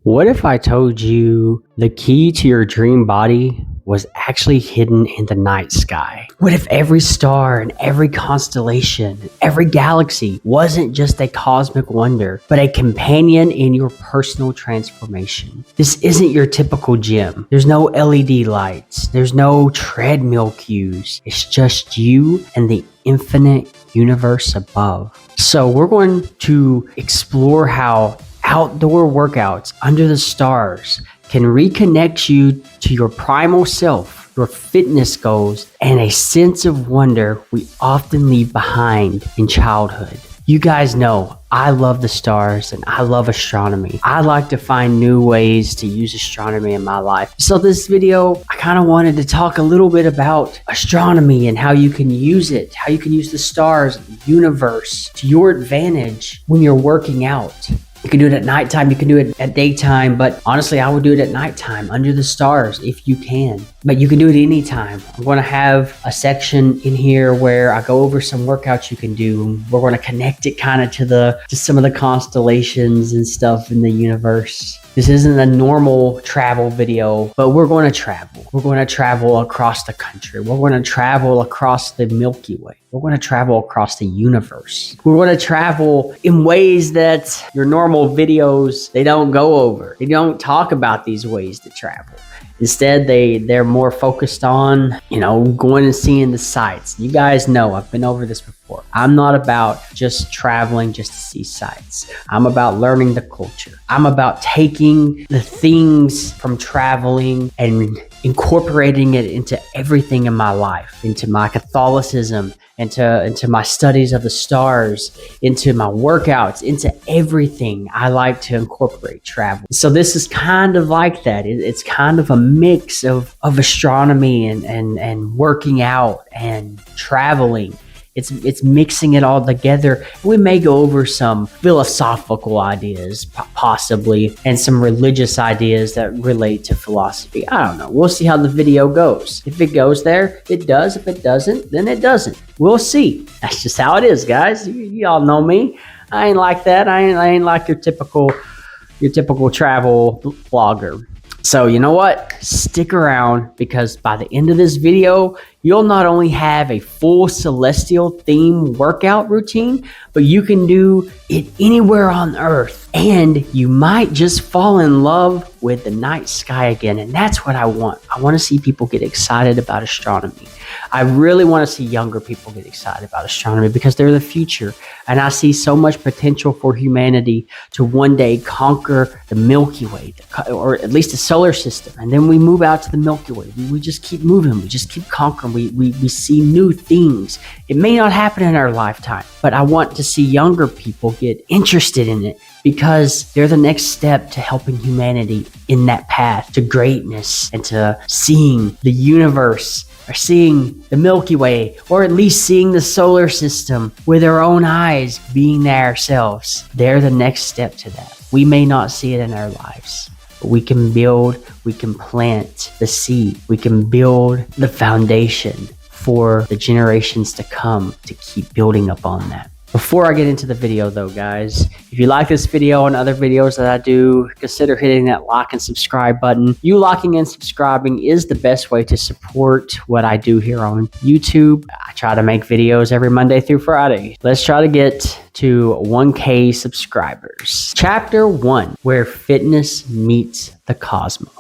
What if I told you the key to your dream body was actually hidden in the night sky? What if every star and every constellation, every galaxy wasn't just a cosmic wonder, but a companion in your personal transformation? This isn't your typical gym. There's no LED lights. There's no treadmill cues. It's just you and the infinite universe above. So we're going to explore how outdoor workouts under the stars can reconnect you to your primal self, your fitness goals, and a sense of wonder we often leave behind in childhood. You guys know I love the stars and I love astronomy. I like to find new ways to use astronomy in my life. So this video, I kind of wanted to talk a little bit about astronomy and how you can use it, how you can use the stars, the universe to your advantage when you're working out. You can do it at nighttime, you can do it at daytime, but honestly, I would do it at nighttime under the stars if you can. But you can do it anytime. I'm going to have a section in here where I go over some workouts you can do. We're going to connect it kind of to some of the constellations and stuff in the universe. This isn't a normal travel video, but we're going to travel. We're going to travel across the country. We're going to travel across the Milky Way. We're going to travel across the universe. We're going to travel in ways that your normal videos, they don't go over. They don't talk about these ways to travel. Instead, they're more focused on, going and seeing the sights. You guys know, I've been over this before. I'm not about just traveling just to see sights. I'm about learning the culture. I'm about taking the things from traveling and incorporating it into everything in my life, into my Catholicism, into my studies of the stars, into my workouts, into everything. I like to incorporate travel. So this is kind of like that. It's kind of a mix of astronomy and working out and traveling. It's mixing it all together. We may go over some philosophical ideas, possibly, and some religious ideas that relate to philosophy. I don't know. We'll see how the video goes. If it goes there, it does. If it doesn't, then it doesn't. We'll see. That's just how it is, guys. You all know me. I ain't like that. I ain't like your typical travel blogger. So you know what? Stick around, because by the end of this video, you'll not only have a full celestial theme workout routine, but you can do it anywhere on Earth. And you might just fall in love with the night sky again. And that's what I want. I want to see people get excited about astronomy. I really want to see younger people get excited about astronomy because they're the future. And I see so much potential for humanity to one day conquer the Milky Way, or at least the solar system. And then we move out to the Milky Way. We just keep moving. We just keep conquering. We see new things. It may not happen in our lifetime, but I want to see younger people get interested in it because they're the next step to helping humanity in that path to greatness and to seeing the universe, or seeing the Milky Way, or at least seeing the solar system with our own eyes, being there ourselves. They're the next step to that. We may not see it in our lives, but we can build, we can plant the seed, we can build the foundation for the generations to come to keep building upon that. Before I get into the video though, guys, if you like this video and other videos that I do, consider hitting that like and subscribe button. You liking and subscribing is the best way to support what I do here on YouTube. I try to make videos every Monday through Friday. Let's try to get to 1K subscribers. Chapter 1, where fitness meets the cosmos.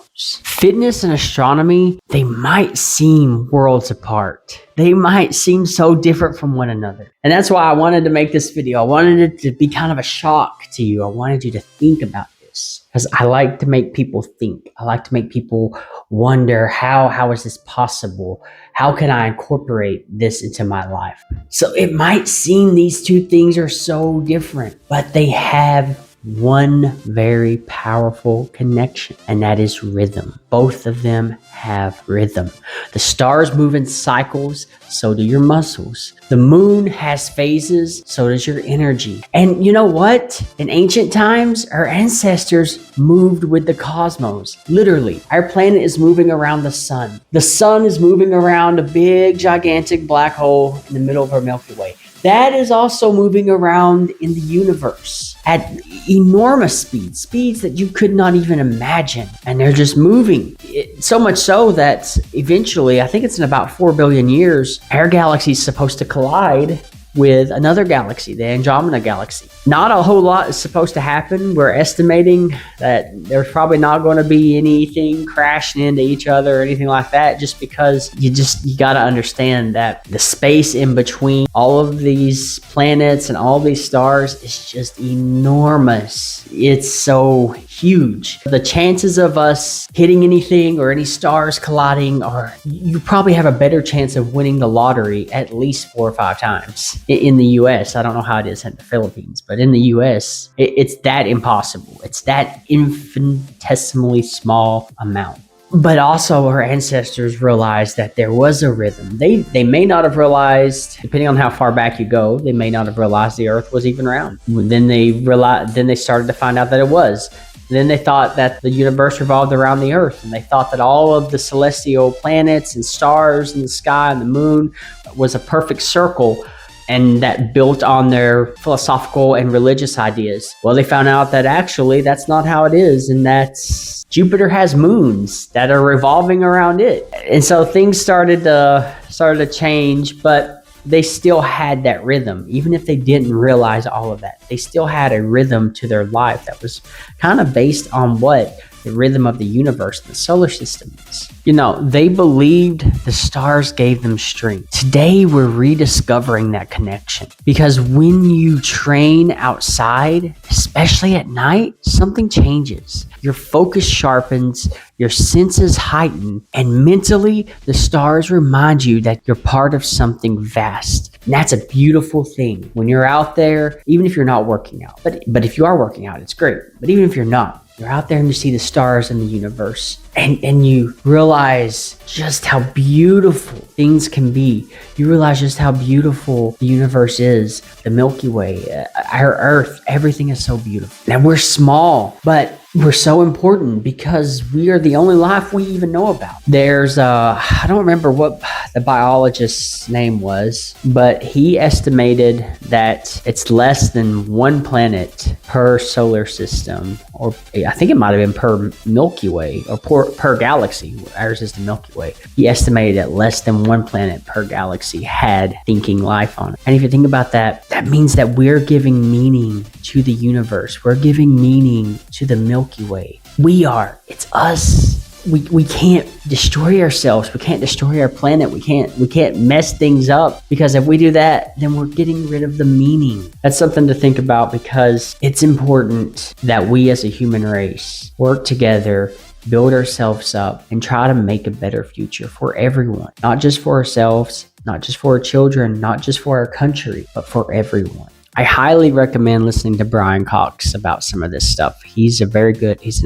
Fitness and astronomy, they might seem worlds apart. They might seem so different from one another. And that's why I wanted to make this video. I wanted it to be kind of a shock to you. I wanted you to think about this because I like to make people think. I like to make people wonder, how is this possible? How can I incorporate this into my life? So it might seem these two things are so different, but they have one very powerful connection, and that is rhythm. Both of them have rhythm. The stars move in cycles, so do your muscles. The moon has phases, so does your energy. And you know what? In ancient times, our ancestors moved with the cosmos. Literally, our planet is moving around the sun. The sun is moving around a big, gigantic black hole in the middle of our Milky Way. that is also moving around in the universe at enormous speeds that you could not even imagine. And they're just moving. So much so that eventually, I think it's in about 4 billion years, our galaxy is supposed to collide with another galaxy, the Andromeda Galaxy. Not a whole lot is supposed to happen. We're estimating that there's probably not going to be anything crashing into each other or anything like that, just because you got to understand that the space in between all of these planets and all these stars is just enormous. It's so huge. The chances of us hitting anything or any stars colliding you probably have a better chance of winning the lottery at least 4 or 5 times. In the US, I don't know how it is in the Philippines, but in the US, it's that impossible. It's that infinitesimally small amount. But also our ancestors realized that there was a rhythm. They may not have realized, depending on how far back you go, they may not have realized the earth was even round. Then they started to find out that it was. Then they thought that the universe revolved around the earth, and they thought that all of the celestial planets and stars in the sky and the moon was a perfect circle, and that built on their philosophical and religious ideas. Well, they found out that actually that's not how it is, and that's Jupiter has moons that are revolving around it. And so things started to change, but they still had that rhythm. Even if they didn't realize all of that, they still had a rhythm to their life that was kind of based on what the rhythm of the universe and the solar system is. They believed the stars gave them strength. Today, we're rediscovering that connection, because when you train outside, especially at night, something changes. Your focus sharpens, your senses heighten, and mentally, the stars remind you that you're part of something vast. And that's a beautiful thing. When you're out there, even if you're not working out, but if you are working out, it's great. But even if you're not, you're out there and you see the stars in the universe, and you realize just how beautiful things can be. You realize just how beautiful the universe is, the Milky Way, our Earth, everything is so beautiful. Now, we're small, but we're so important because we are the only life we even know about. There's I don't remember what the biologist's name was, but he estimated that it's less than 1 planet per solar system, or I think it might have been per Milky Way, or per galaxy. Ours is the Milky Way. He estimated that less than 1 planet per galaxy had thinking life on it. And if you think about that, that means that we're giving meaning to the universe. We're giving meaning to the Milky Way. It's us. We can't destroy ourselves. We can't destroy our planet. We can't mess things up, because if we do that, then we're getting rid of the meaning. That's something to think about, because it's important that we as a human race work together, build ourselves up, and try to make a better future for everyone. Not just for ourselves, not just for our children, not just for our country, but for everyone. I highly recommend listening to Brian Cox about some of this stuff. He's he's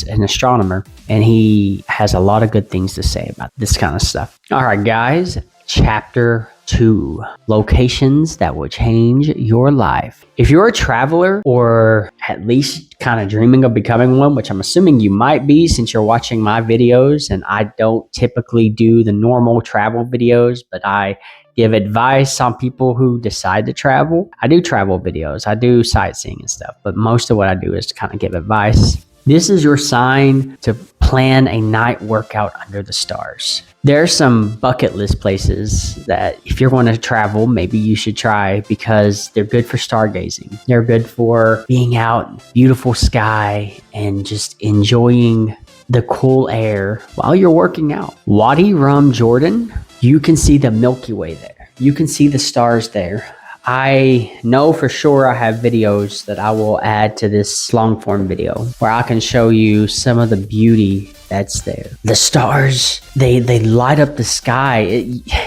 an astronomer, and he has a lot of good things to say about this kind of stuff. All right, guys, chapter 2, locations that will change your life. If you're a traveler, or at least kind of dreaming of becoming one, which I'm assuming you might be since you're watching my videos, and I don't typically do the normal travel videos, but I give advice on people who decide to travel. I do travel videos, I do sightseeing and stuff, but most of what I do is to kind of give advice. This is your sign to plan a night workout under the stars. There are some bucket list places that if you're going to travel, maybe you should try, because they're good for stargazing. They're good for being out in beautiful sky and just enjoying the cool air while you're working out. Wadi Rum, Jordan, you can see the Milky Way there. You can see the stars there. I know for sure I have videos that I will add to this long form video where I can show you some of the beauty that's there. The stars, they light up the sky.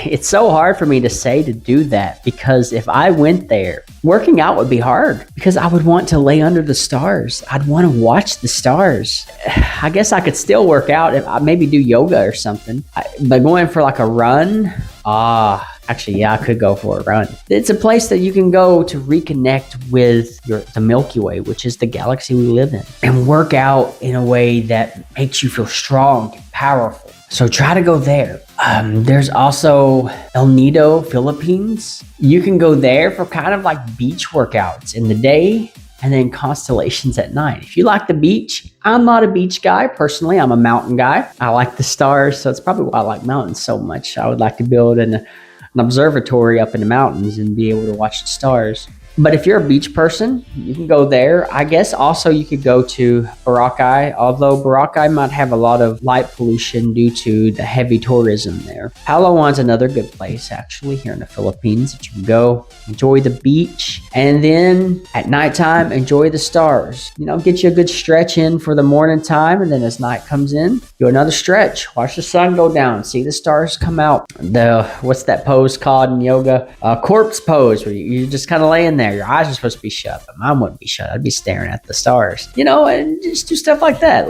It's so hard for me to say to do that, because if I went there, working out would be hard, because I would want to lay under the stars. I'd want to watch the stars. I guess I could still work out if I maybe do yoga or something, but going for like a run, actually, yeah, I could go for a run. It's a place that you can go to reconnect with the Milky Way, which is the galaxy we live in, and work out in a way that makes you feel strong and powerful. So try to go there. There's also El Nido, Philippines. You can go there for kind of like beach workouts in the day and then constellations at night. If you like the beach, I'm not a beach guy personally. I'm a mountain guy. I like the stars, so it's probably why I like mountains so much. I would like to build an observatory up in the mountains and be able to watch the stars. But if you're a beach person, you can go there. I guess also you could go to Boracay, although Boracay might have a lot of light pollution due to the heavy tourism there. Palawan's another good place actually here in the Philippines that you can go, enjoy the beach, and then at nighttime, enjoy the stars. You know, get you a good stretch in for the morning time, and then as night comes in, do another stretch. Watch the sun go down, see the stars come out. What's that pose called in yoga? Corpse pose, where you're just kind of laying there. Your eyes are supposed to be shut, but mine wouldn't be shut. I'd be staring at the stars, you know, and just do stuff like that.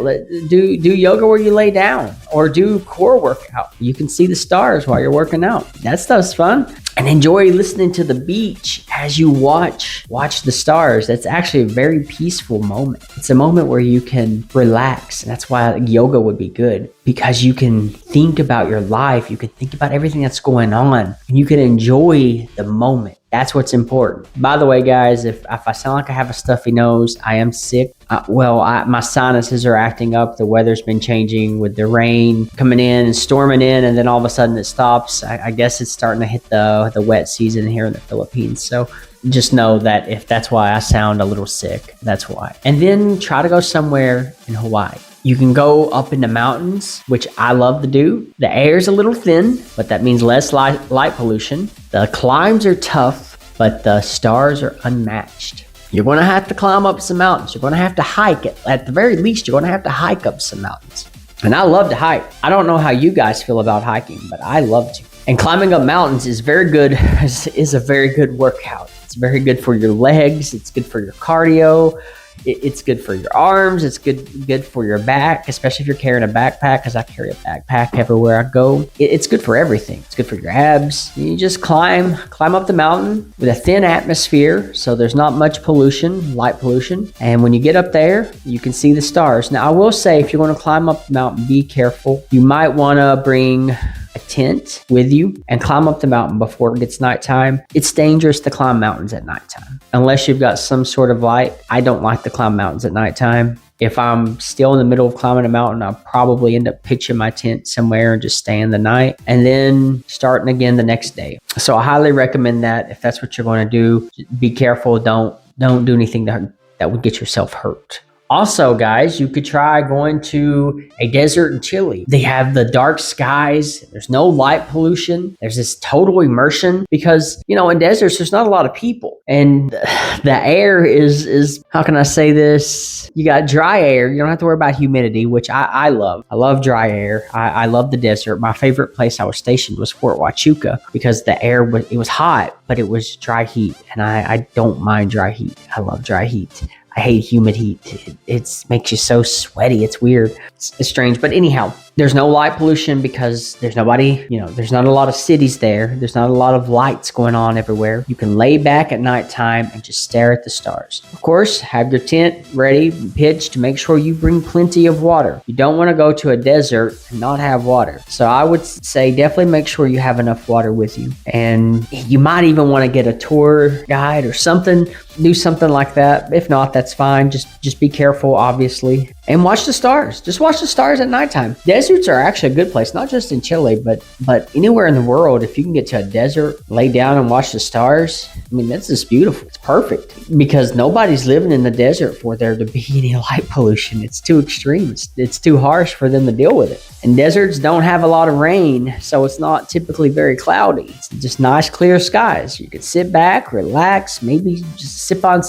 Do yoga where you lay down, or do core workout. You can see the stars while you're working out. That stuff's fun. And enjoy listening to the beach as you watch the stars. That's actually a very peaceful moment. It's a moment where you can relax. And that's why yoga would be good, because you can think about your life. You can think about everything that's going on, and you can enjoy the moment. That's what's important. By the way, guys, if I sound like I have a stuffy nose, I am sick. My sinuses are acting up. The weather's been changing with the rain coming in and storming in, and then all of a sudden it stops. I guess it's starting to hit the wet season here in the Philippines. So just know that if that's why I sound a little sick, that's why. And then try to go somewhere in Hawaii. You can go up in the mountains, which I love to do. The air's a little thin, but that means less light pollution. The climbs are tough, but the stars are unmatched. You're going to have to climb up some mountains. You're going to have to hike it. At the very least, you're going to have to hike up some mountains. And I love to hike. I don't know how you guys feel about hiking, but I love to. And climbing up mountains is very good, is a very good workout. It's very good for your legs. It's good for your cardio. It's good for your arms. It's good for your back, especially if you're carrying a backpack, because I carry a backpack everywhere I go. It's good for everything. It's good for your abs. You just climb up the mountain with a thin atmosphere, so there's not much pollution, light pollution. And when you get up there, you can see the stars. Now, I will say, if you're going to climb up the mountain, be careful. You might want to bring a tent with you and climb up the mountain before it gets nighttime. It's dangerous to climb mountains at nighttime unless you've got some sort of light. I don't like to climb mountains at nighttime. If I'm still in the middle of climbing a mountain, I'll probably end up pitching my tent somewhere and just staying the night, and then starting again the next day. So I highly recommend that if that's what you're going to do. Be careful. Don't do anything that would get yourself hurt. Also, guys, you could try going to a desert in Chile. They have the dark skies. There's no light pollution. There's this total immersion because, you know, in deserts, there's not a lot of people. And the air is, how can I say this? You got dry air. You don't have to worry about humidity, which I love. I love dry air. I love the desert. My favorite place I was stationed was Fort Huachuca because the air, it was hot, but it was dry heat. And I don't mind dry heat. I love dry heat. I hate humid heat. It makes you so sweaty. It's weird. It's strange. But anyhow, there's no light pollution because there's nobody, there's not a lot of cities there. There's not a lot of lights going on everywhere. You can lay back at nighttime and just stare at the stars. Of course, have your tent ready, pitched, to make sure you bring plenty of water. You don't want to go to a desert and not have water. So I would say definitely make sure you have enough water with you. And you might even want to get a tour guide or something. Do something like that. If not, that's fine. Just be careful, obviously. And watch the stars. Just watch the stars at nighttime. Deserts are actually a good place, not just in Chile, but anywhere in the world. If you can get to a desert, lay down and watch the stars, I mean, that's just beautiful. It's perfect because nobody's living in the desert for there to be any light pollution. It's too extreme. It's too harsh for them to deal with it. And deserts don't have a lot of rain, so it's not typically very cloudy. It's just nice, clear skies. You can sit back, relax, maybe just sip on a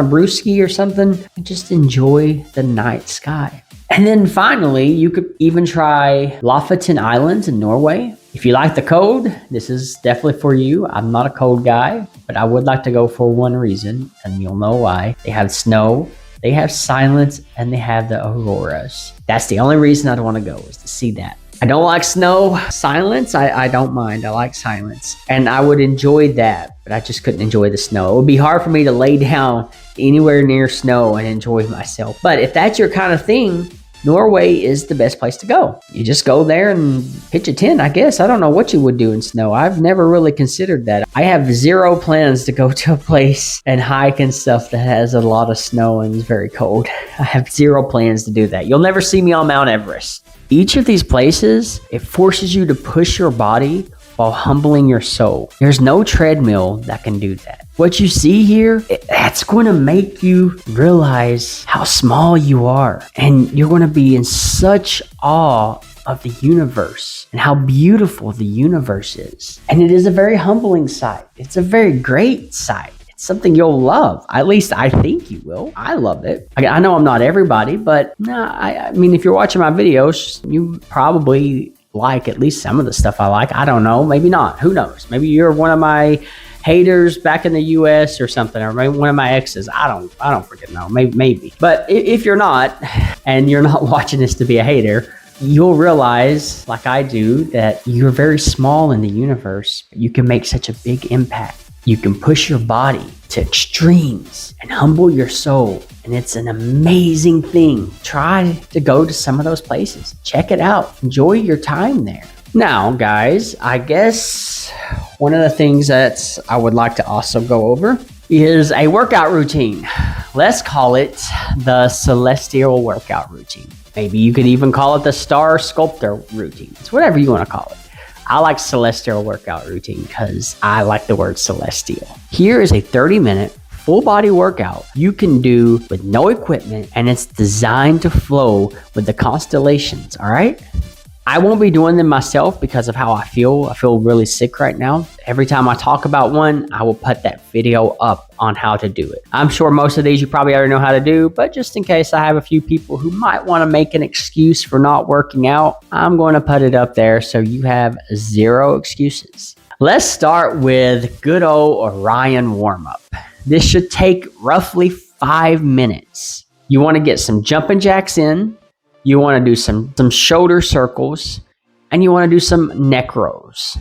brewski or something, and just enjoy the night sky. And then finally, you could even try Lofoten Islands in Norway. If you like the cold, this is definitely for you. I'm not a cold guy, but I would like to go for one reason, and you'll know why. They have snow, they have silence, and they have the auroras. That's the only reason I'd want to go, is to see that. I don't like snow. Silence, I don't mind. I like silence. And I would enjoy that, but I just couldn't enjoy the snow. It would be hard for me to lay down anywhere near snow and enjoy myself. But if that's your kind of thing, Norway is the best place to go. You just go there and pitch a tent, I guess. I don't know what you would do in snow. I've never really considered that. I have zero plans to go to a place and hike and stuff that has a lot of snow and is very cold. I have zero plans to do that. You'll never see me on Mount Everest. Each of these places, it forces you to push your body while humbling your soul. There's no treadmill that can do that. What you see here, that's going to make you realize how small you are. And you're going to be in such awe of the universe and how beautiful the universe is. And it is a very humbling sight. It's a very great sight. It's something you'll love. At least I think you will. I love it. I know I'm not everybody, but I mean, if you're watching my videos, you probably like at least some of the stuff I like. I don't know. Maybe not. Who knows? Maybe you're one of my haters back in the US or something, or maybe one of my exes. I don't freaking know. Maybe. But if you're not, and you're not watching this to be a hater, you'll realize, like I do, that you're very small in the universe. You can make such a big impact. You can push your body to extremes and humble your soul. And it's an amazing thing. Try to go to some of those places. Check it out. Enjoy your time there. Now, guys, I guess one of the things that I would like to also go over is a workout routine. Let's call it the celestial workout routine. Maybe you could even call it the star sculptor routine. It's whatever you want to call it. I like celestial workout routine because I like the word celestial. Here is a 30-minute full body workout you can do with no equipment, and it's designed to flow with the constellations, all right? I won't be doing them myself because of how I feel. I feel really sick right now. Every time I talk about one, I will put that video up on how to do it. I'm sure most of these you probably already know how to do, but just in case I have a few people who might want to make an excuse for not working out, I'm going to put it up there so you have zero excuses. Let's start with good old Orion warm-up. This should take roughly 5 minutes. You want to get some jumping jacks in. You want to do some shoulder circles, and you want to do some neck rows.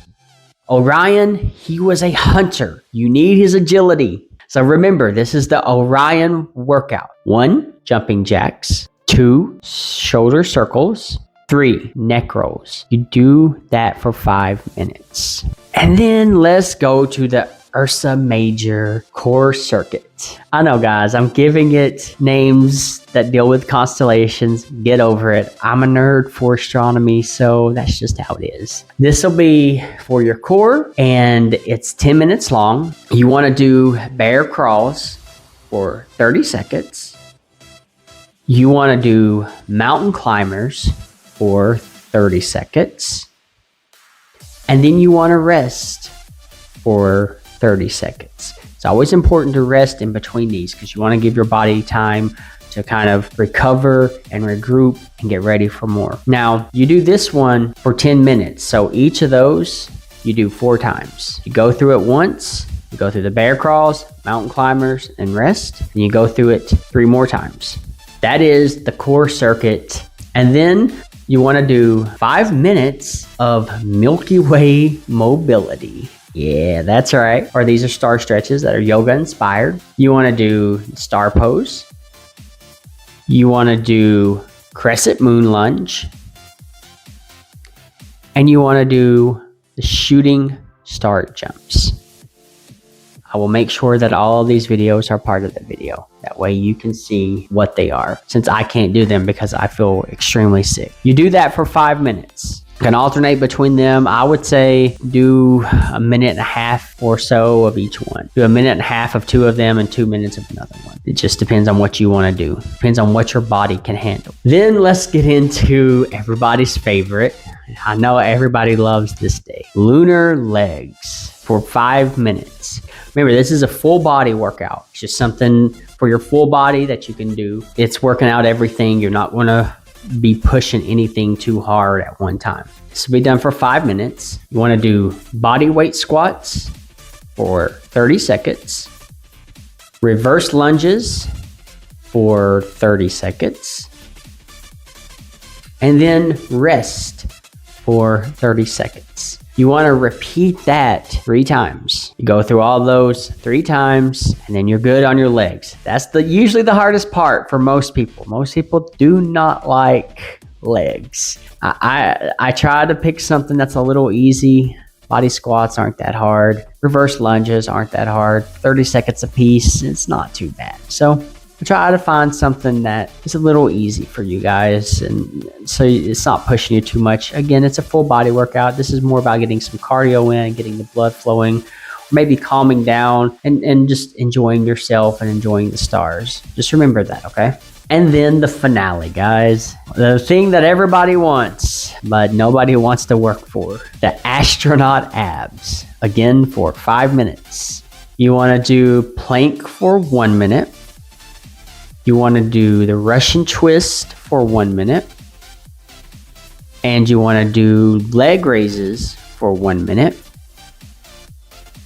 Orion, he was a hunter. You need his agility. So remember, this is the Orion workout. 1, jumping jacks. 2, shoulder circles. 3, neck rolls. You do that for 5 minutes. And then let's go to the Ursa Major core circuit. I know, guys, I'm giving it names that deal with constellations. Get over it. I'm a nerd for astronomy, so that's just how it is. This will be for your core, and it's 10 minutes long. You want to do bear crawls for 30 seconds. You want to do mountain climbers for 30 seconds. And then you want to rest for 30 seconds. It's always important to rest in between these because you want to give your body time to kind of recover and regroup and get ready for more. Now, you do this one for 10 minutes. So each of those you do 4 times. You go through it once, you go through the bear crawls, mountain climbers, and rest, and you go through it 3 more times. That is the core circuit. And then you want to do 5 minutes of Milky Way mobility. Yeah, that's right. Or these are star stretches that are yoga inspired. You want to do star pose. You want to do crescent moon lunge. And you want to do the shooting star jumps. I will make sure that all of these videos are part of the video. That way you can see what they are, since I can't do them because I feel extremely sick. You do that for 5 minutes. You can alternate between them. I would say do a minute and a half or so of each one. Do a minute and a half of 2 of them and 2 minutes of another one. It just depends on what you want to do. Depends on what your body can handle. Then let's get into everybody's favorite. I know everybody loves this day. Lunar legs for 5 minutes. Remember, this is a full body workout. It's just something for your full body that you can do. It's working out everything. You're not going to be pushing anything too hard at one time. This will be done for 5 minutes. You want to do body weight squats for 30 seconds. Reverse lunges for 30 seconds. And then rest for 30 seconds. You want to repeat that 3 times. You go through all those 3 times, and then you're good on your legs. That's usually the hardest part for most people. Most people do not like legs. I try to pick something that's a little easy. Body squats aren't that hard. Reverse lunges aren't that hard. 30 seconds a piece, it's not too bad. So try to find something that is a little easy for you guys, and so it's not pushing you too much. Again, it's a full body workout. This is more about getting some cardio in, getting the blood flowing, maybe calming down and just enjoying yourself and enjoying the stars. Just remember that, okay? And then the finale, guys. The thing that everybody wants, but nobody wants to work for. The astronaut abs. Again, for 5 minutes. You want to do plank for 1 minute. You want to do the Russian twist for 1 minute. And you want to do leg raises for 1 minute.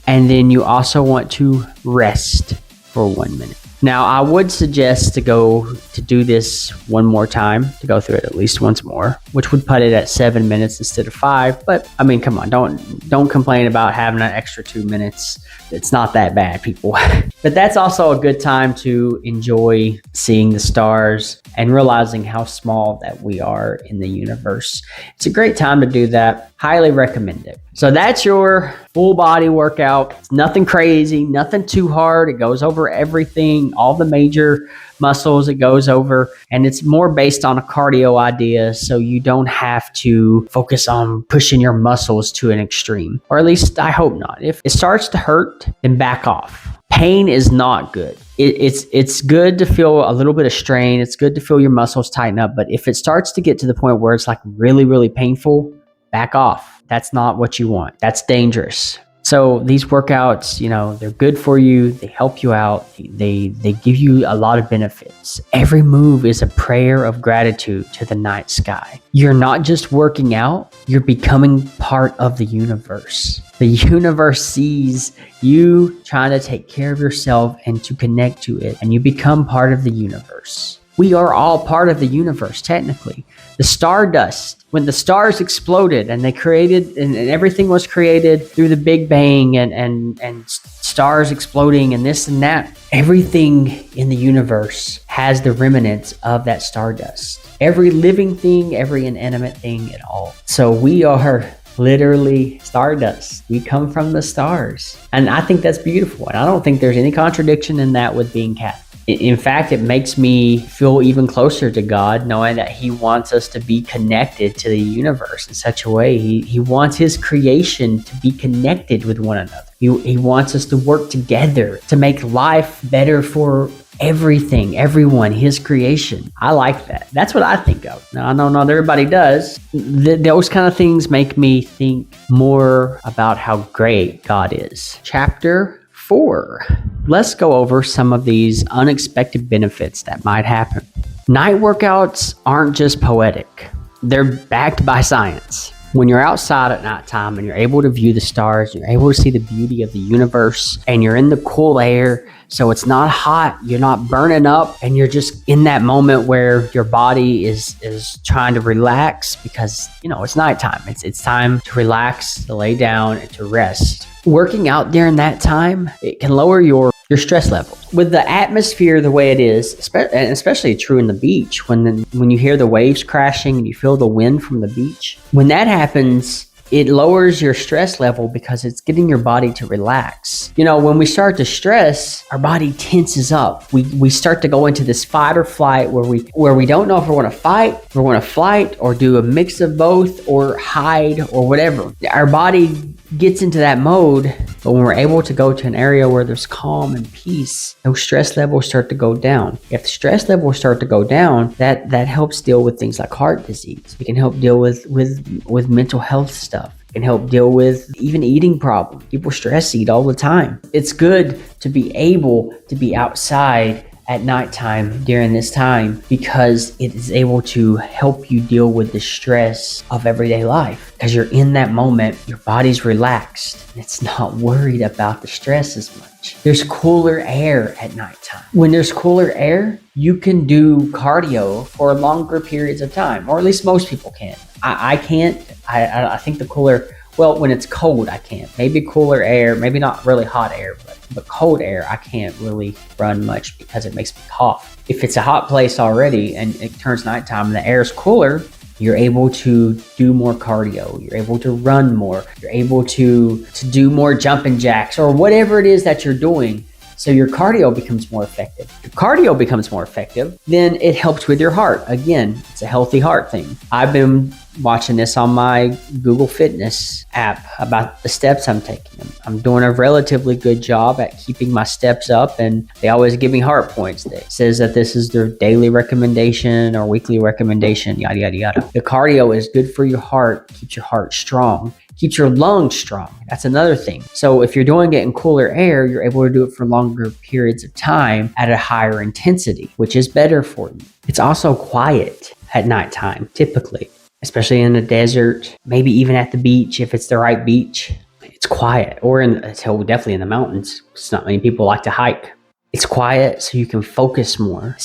And then you also want to rest for 1 minute. Now, I would suggest to do this one more time, to go through it at least once more, which would put it at 7 minutes instead of 5. But I mean, come on, don't complain about having an extra 2 minutes. It's not that bad, people. But that's also a good time to enjoy seeing the stars and realizing how small that we are in the universe. It's a great time to do that. Highly recommend it. So that's your full body workout. It's nothing crazy, nothing too hard. It goes over everything, all the major muscles it goes over, and it's more based on a cardio idea, so you don't have to focus on pushing your muscles to an extreme, or at least I hope not. If it starts to hurt, then back off. Pain is not good. It's good to feel a little bit of strain. It's good to feel your muscles tighten up, but if it starts to get to the point where it's like really, really painful, back off. That's not what you want. That's dangerous. So these workouts, they're good for you. They help you out. They give you a lot of benefits. Every move is a prayer of gratitude to the night sky. You're not just working out, you're becoming part of the universe. The universe sees you trying to take care of yourself and to connect to it, and you become part of the universe. We are all part of the universe, technically. The stardust, when the stars exploded and they created, and everything was created through the Big Bang and stars exploding and this and that, everything in the universe has the remnants of that stardust. Every living thing, every inanimate thing at all. So we are literally stardust. We come from the stars. And I think that's beautiful. And I don't think there's any contradiction in that with being Catholic. In fact, it makes me feel even closer to God, knowing that He wants us to be connected to the universe in such a way. He wants His creation to be connected with one another. He wants us to work together to make life better for everything, everyone, His creation. I like that. That's what I think of. Now, I know not everybody does. Those kind of things make me think more about how great God is. Chapter 4. Let's go over some of these unexpected benefits that might happen. Night workouts aren't just poetic. They're backed by science. When you're outside at nighttime and you're able to view the stars, you're able to see the beauty of the universe, and you're in the cool air, so it's not hot, you're not burning up, and you're just in that moment where your body is trying to relax because, it's nighttime. It's time to relax, to lay down, and to rest. Working out during that time, it can lower your stress level. With the atmosphere the way it is, and especially true in the beach, when you hear the waves crashing and you feel the wind from the beach, when that happens, it lowers your stress level because it's getting your body to relax. When we start to stress, our body tenses up. We start to go into this fight or flight where we don't know if we want to fight, if we want to flight, or do a mix of both, or hide, or whatever. Our body gets into that mode, but when we're able to go to an area where there's calm and peace, those stress levels start to go down. If the stress levels start to go down, that helps deal with things like heart disease. It can help deal with mental health stuff. It can help deal with even eating problems. People stress eat all the time. It's good to be able to be outside at nighttime during this time because it is able to help you deal with the stress of everyday life. Because you're in that moment, your body's relaxed, and it's not worried about the stress as much. There's cooler air at nighttime. When there's cooler air, you can do cardio for longer periods of time, or at least most people can. I can't. I think the cooler, well, when it's cold, I can't. Maybe cooler air, maybe not really hot air, but cold air, I can't really run much because it makes me cough. If it's a hot place already and it turns nighttime and the air is cooler, you're able to do more cardio. You're able to run more. You're able to do more jumping jacks or whatever it is that you're doing. So your cardio becomes more effective. If your cardio becomes more effective, then it helps with your heart. Again, it's a healthy heart thing. I've been watching this on my Google Fitness app about the steps I'm taking. I'm doing a relatively good job at keeping my steps up, and they always give me heart points. It says that this is their daily recommendation or weekly recommendation, yada, yada, yada. The cardio is good for your heart, keeps your heart strong, keeps your lungs strong. That's another thing. So if you're doing it in cooler air, you're able to do it for longer periods of time at a higher intensity, which is better for you. It's also quiet at nighttime, typically, especially in the desert, maybe even at the beach if it's the right beach. It's quiet, or definitely in the mountains. It's not many people like to hike. It's quiet so you can focus more.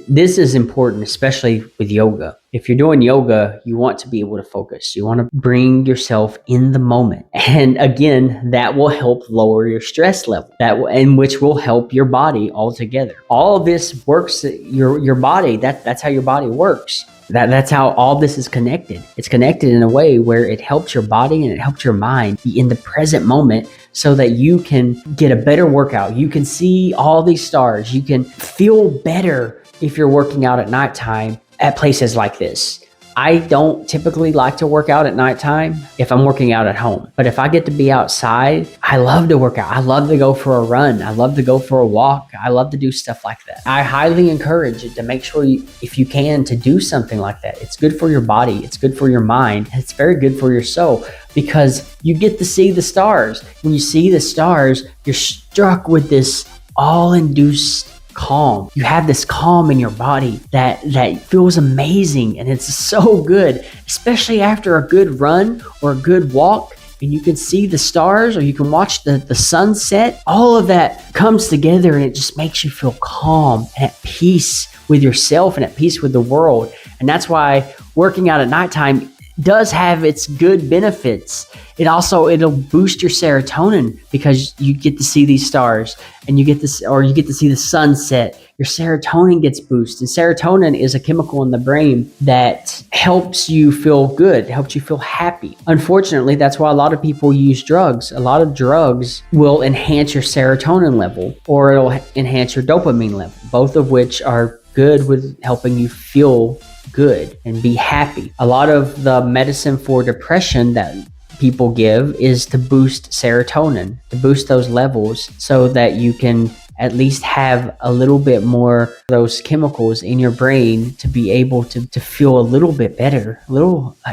This is important, especially with yoga. If you're doing yoga, you want to be able to focus. You want to bring yourself in the moment. And again, that will help lower your stress level, and which will help your body altogether. All of this works, your body, that's how your body works. That's how all this is connected. It's connected in a way where it helps your body and it helps your mind be in the present moment so that you can get a better workout. You can see all these stars. You can feel better if you're working out at nighttime at places like this. I don't typically like to work out at nighttime if I'm working out at home. But if I get to be outside, I love to work out. I love to go for a run. I love to go for a walk. I love to do stuff like that. I highly encourage it to make sure if you can, to do something like that. It's good for your body. It's good for your mind. It's very good for your soul because you get to see the stars. When you see the stars, you're struck with this all-induced calm. You have this calm in your body that feels amazing, and it's so good, especially after a good run or a good walk, and you can see the stars or you can watch the sunset. All of that comes together and it just makes you feel calm and at peace with yourself and at peace with the world. And that's why working out at nighttime does have its good benefits. It'll boost your serotonin because you get to see these stars and you get to see the sunset. Your serotonin gets boosted. And serotonin is a chemical in the brain that helps you feel good, helps you feel happy. Unfortunately, that's why a lot of people use drugs. A lot of drugs will enhance your serotonin level or it'll enhance your dopamine level, both of which are good with helping you feel good and be happy. A lot of the medicine for depression that people give is to boost serotonin, to boost those levels so that you can at least have a little bit more of those chemicals in your brain to be able to feel a little bit better,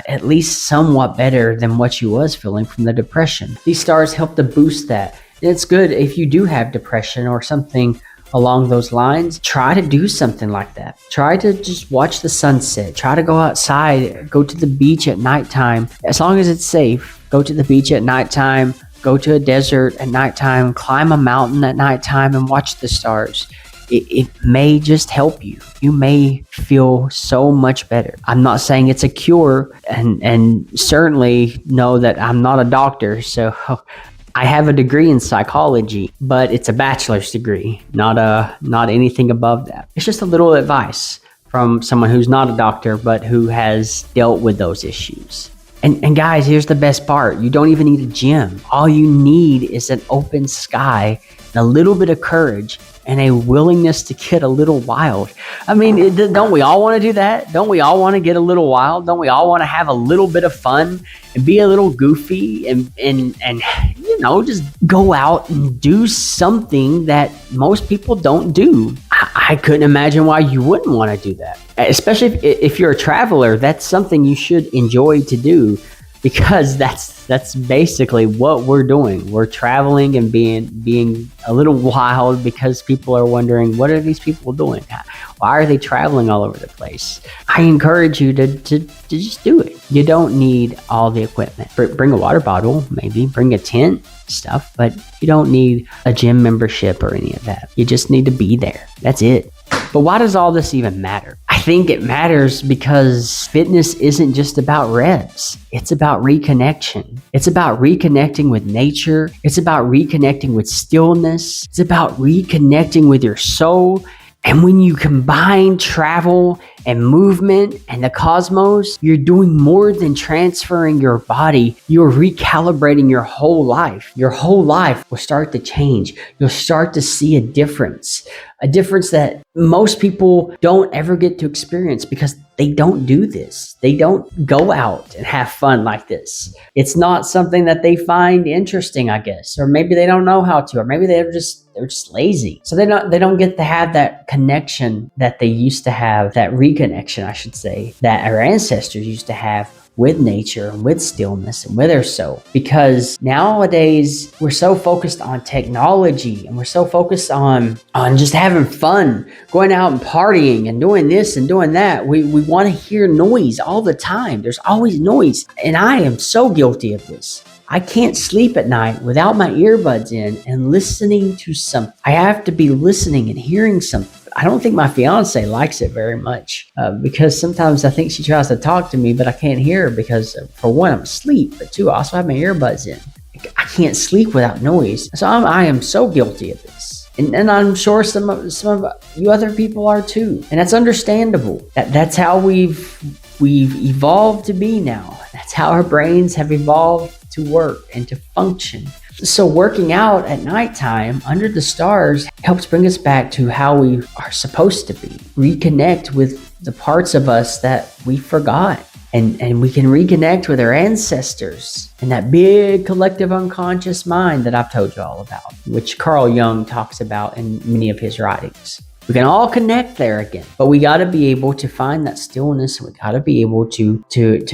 at least somewhat better than what you was feeling from the depression. These stars help to boost that. And it's good if you do have depression or something along those lines. Try to do something like that. Try to just watch the sunset. Try to go outside, go to the beach at nighttime. As long as it's safe, go to the beach at nighttime, go to a desert at nighttime, climb a mountain at nighttime and watch the stars. It may just help you. You may feel so much better. I'm not saying it's a cure, and certainly know that I'm not a doctor, so I have a degree in psychology, but it's a bachelor's degree, not anything above that. It's just a little advice from someone who's not a doctor, but who has dealt with those issues. And guys, here's the best part. You don't even need a gym. All you need is an open sky, and a little bit of courage, and a willingness to get a little wild. I mean, don't we all want to do that? Don't we all want to get a little wild? Don't we all want to have a little bit of fun and be a little goofy and just go out and do something that most people don't do? I couldn't imagine why you wouldn't want to do that. Especially if you're a traveler, that's something you should enjoy to do, because that's basically what we're doing. We're traveling and being a little wild because people are wondering, what are these people doing? Why are they traveling all over the place? I encourage you to just do it. You don't need all the equipment. Bring a water bottle, maybe bring a tent, stuff, but you don't need a gym membership or any of that. You just need to be there. That's it. But why does all this even matter? I think it matters because fitness isn't just about reps. It's about reconnection. It's about reconnecting with nature. It's about reconnecting with stillness. It's about reconnecting with your soul. And when you combine travel and movement and the cosmos, you're doing more than transferring your body. You're recalibrating your whole life. Your whole life will start to change. You'll start to see a difference that most people don't ever get to experience because they don't do this. They don't go out and have fun like this. It's not something that they find interesting, I guess, or maybe they don't know how to, or maybe they're just lazy. So they don't get to have that connection that they used to have, that reconnection, I should say, that our ancestors used to have with nature and with stillness and with our soul. Because nowadays we're so focused on technology and we're so focused on just having fun, going out and partying and doing this and doing that. We want to hear noise all the time. There's always noise. And I am so guilty of this. I can't sleep at night without my earbuds in and listening to something. I have to be listening and hearing something. I don't think my fiance likes it very much because sometimes I think she tries to talk to me, but I can't hear her because, for one, I'm asleep, but two, I also have my earbuds in. I can't sleep without noise. So I am so guilty of this. And I'm sure some of you other people are too. And that's understandable. That's how we've evolved to be now. That's how our brains have evolved to work and to function. So working out at nighttime under the stars helps bring us back to how we are supposed to be. Reconnect with the parts of us that we forgot. And we can reconnect with our ancestors and that big collective unconscious mind that I've told you all about, which Carl Jung talks about in many of his writings. We can all connect there again, but we got to be able to find that stillness. We got to be able to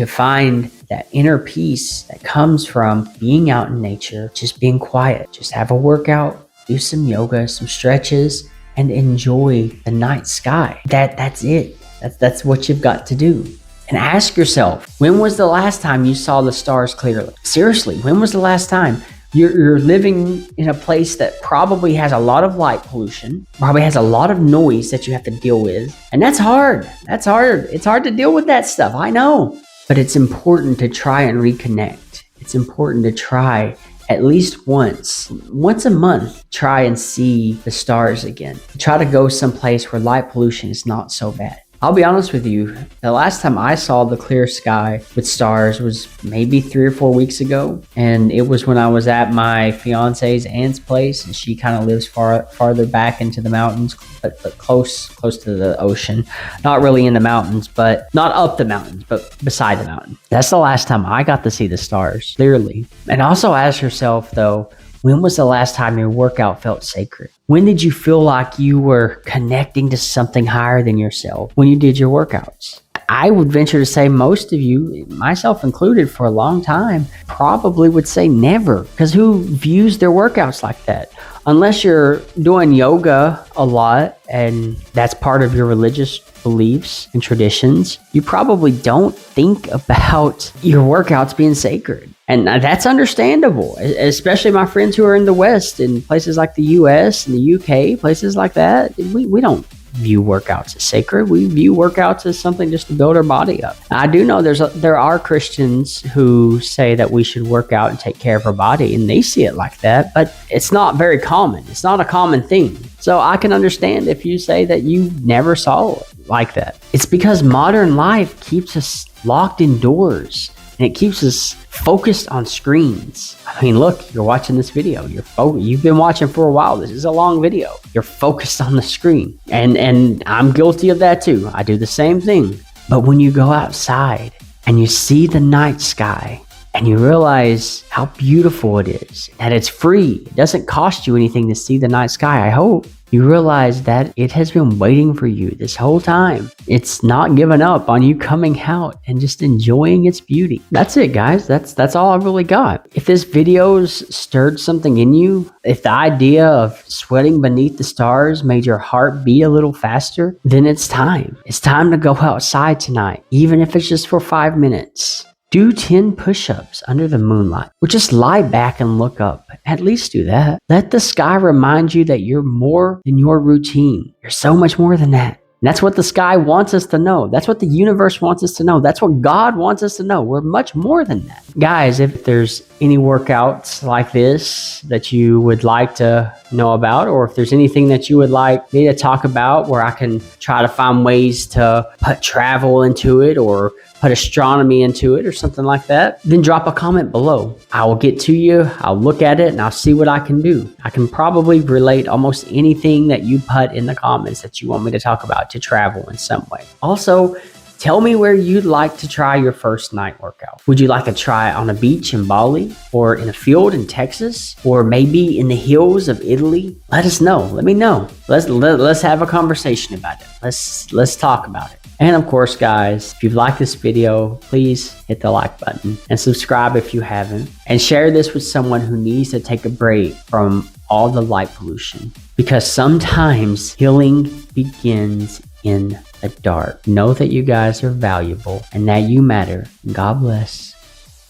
find that inner peace that comes from being out in nature, just being quiet, just have a workout, do some yoga, some stretches, and enjoy the night sky. That's it. That's what you've got to do. And ask yourself, when was the last time you saw the stars clearly? Seriously, when was the last time? You're living in a place that probably has a lot of light pollution, probably has a lot of noise that you have to deal with. And that's hard. That's hard. It's hard to deal with that stuff. I know. But it's important to try and reconnect. It's important to try at least once a month, try and see the stars again. Try to go someplace where light pollution is not so bad. I'll be honest with you, the last time I saw the clear sky with stars was maybe 3 or 4 weeks ago. And it was when I was at my fiance's aunt's place, and she kind of lives farther back into the mountains, but close to the ocean. Not really in the mountains, but not up the mountains, but beside the mountain. That's the last time I got to see the stars clearly. And also ask yourself though, when was the last time your workout felt sacred? When did you feel like you were connecting to something higher than yourself when you did your workouts? I would venture to say most of you, myself included for a long time, probably would say never, because who views their workouts like that? Unless you're doing yoga a lot and that's part of your religious beliefs and traditions, you probably don't think about your workouts being sacred. And that's understandable, especially my friends who are in the West, in places like the US and the UK, places like that. We don't view workouts as sacred. We view workouts as something just to build our body up. I do know there are Christians who say that we should work out and take care of our body, and they see it like that, but it's not very common. It's not a common thing. So I can understand if you say that you never saw it like that. It's because modern life keeps us locked indoors. And it keeps us focused on screens. I mean, look, you're watching this video. You've been watching for a while. This is a long video. You're focused on the screen. And I'm guilty of that too. I do the same thing. But when you go outside and you see the night sky and you realize how beautiful it is, that it's free, it doesn't cost you anything to see the night sky, I hope. You realize that it has been waiting for you this whole time. It's not given up on you coming out and just enjoying its beauty. That's it, guys. That's all I've really got. If this video's stirred something in you, if the idea of sweating beneath the stars made your heart beat a little faster, then it's time. It's time to go outside tonight, even if it's just for 5 minutes. Do 10 push-ups under the moonlight, or just lie back and look up. At least do that. Let the sky remind you that you're more than your routine. You're so much more than that. And that's what the sky wants us to know. That's what the universe wants us to know. That's what God wants us to know. We're much more than that. Guys, if there's any workouts like this that you would like to know about, or if there's anything that you would like me to talk about where I can try to find ways to put travel into it or put astronomy into it or something like that, then drop a comment below. I will get to you, I'll look at it, and I'll see what I can do. I can probably relate almost anything that you put in the comments that you want me to talk about to travel in some way. Also, tell me where you'd like to try your first night workout. Would you like to try it on a beach in Bali, or in a field in Texas, or maybe in the hills of Italy? Let us know. Let me know. Let's have a conversation about it. Let's talk about it. And of course, guys, if you've liked this video, please hit the like button and subscribe if you haven't, and share this with someone who needs to take a break from all the light pollution, because sometimes healing begins in the dark. Know that you guys are valuable and that you matter. God bless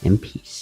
and peace.